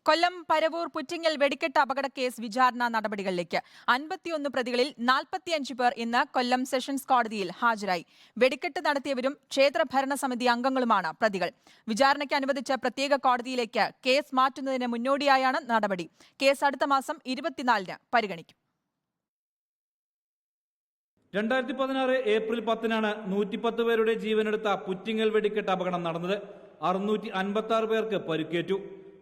കൊല്ലം പരവൂർ പുറ്റിങ്ങൽ വെടിക്കെട്ട് അപകടക്കേസ് വിചാരണ നടപടികളിലേക്ക് 51 പ്രതികളിൽ 45 പേർ ഇന്ന് കൊല്ലം സെഷൻസ് കോടതിയിൽ ഹാജരായി. വെടിക്കെട്ട് നടത്തിയവരും ക്ഷേത്ര ഭരണസമിതി അംഗങ്ങളുമാണ് പ്രതികൾ. വിചാരണയ്ക്ക് അനുവദിച്ച പ്രത്യേക കോടതിയിലേക്ക് കേസ് മാറ്റുന്നതിന് മുന്നോടിയായാണ് നടപടി. കേസ് അടുത്ത മാസം 24-ന് പരിഗണിക്കും. 2016 ഏപ്രിൽ 10-നാണ് 110 പേരുടെ ജീവനെടുത്ത പുറ്റിങ്ങൽ വെടിക്കെട്ട് അപകടം നടന്നത്. 656 പേർക്ക് പരിക്കേറ്റു.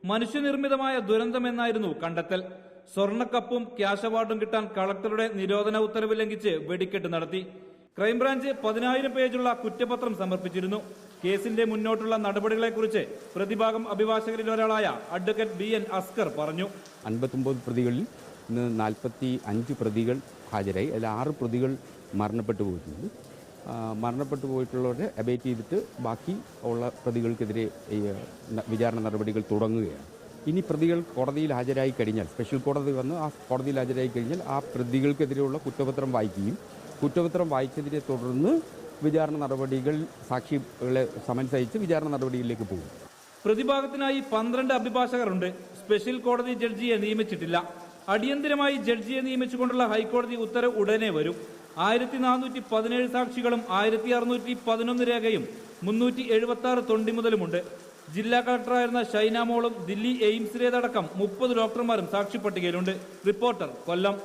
മനുഷ്യനിർമ്മിതമായ ദുരന്തമെന്നായിരുന്നു കണ്ടെത്തൽ. സ്വർണ്ണക്കപ്പും ക്യാഷ് അവാർഡും കിട്ടാൻ കളക്ടറുടെ നിരോധന ഉത്തരവ് ലംഘിച്ച് വെടിക്കെട്ട് നടത്തി. ക്രൈംബ്രാഞ്ച് 10,000 പേജുള്ള കുറ്റപത്രം സമർപ്പിച്ചിരുന്നു. കേസിന്റെ മുന്നോട്ടുള്ള നടപടികളെക്കുറിച്ച് പ്രതിഭാഗം അഭിഭാഷകരിൽ ഒരാളായ അഡ്വക്കേറ്റ് BN അസ്കർ പറഞ്ഞു. 59 പ്രതികളിൽ ഇന്ന് 45 പ്രതികൾ ഹാജരായി. അതിൽ 6 പ്രതികൾ മരണപ്പെട്ടു പോയിട്ടുണ്ട്. മരണപ്പെട്ടു പോയിട്ടുള്ളവരെ അബേറ്റ് ചെയ്തിട്ട് ബാക്കി ഉള്ള പ്രതികൾക്കെതിരെ വിചാരണ നടപടികൾ തുടങ്ങുകയാണ്. ഇനി പ്രതികൾ കോടതിയിൽ ഹാജരായി കഴിഞ്ഞാൽ, സ്പെഷ്യൽ കോടതി വന്ന് ആ കോടതിയിൽ ഹാജരായി കഴിഞ്ഞാൽ ആ പ്രതികൾക്കെതിരെയുള്ള കുറ്റപത്രം വായിക്കുകയും കുറ്റപത്രം വായിച്ചതിനെ തുടർന്ന് വിചാരണ നടപടികൾ, സാക്ഷികളെ സമൻസ് അയച്ച് വിചാരണ നടപടിയിലേക്ക് പോകും. പ്രതിഭാഗത്തിനായി 12 അഭിഭാഷകരുണ്ട്. സ്പെഷ്യൽ കോടതി ജഡ്ജിയെ നിയമിച്ചിട്ടില്ല. അടിയന്തരമായി ജഡ്ജിയെ നിയമിച്ചുകൊണ്ടുള്ള ഹൈക്കോടതി ഉത്തരവ് ഉടനെ വരും. 1417 സാക്ഷികളും 1611 രേഖയും 376 തൊണ്ടിമുതലുമുണ്ട്. ജില്ലാ കളക്ടറായിരുന്ന ഷൈന മോളും ദില്ലി എയിംസിലേതടക്കം 30 ഡോക്ടർമാരും സാക്ഷിപ്പട്ടികയിലുണ്ട്. റിപ്പോർട്ടർ, കൊല്ലം.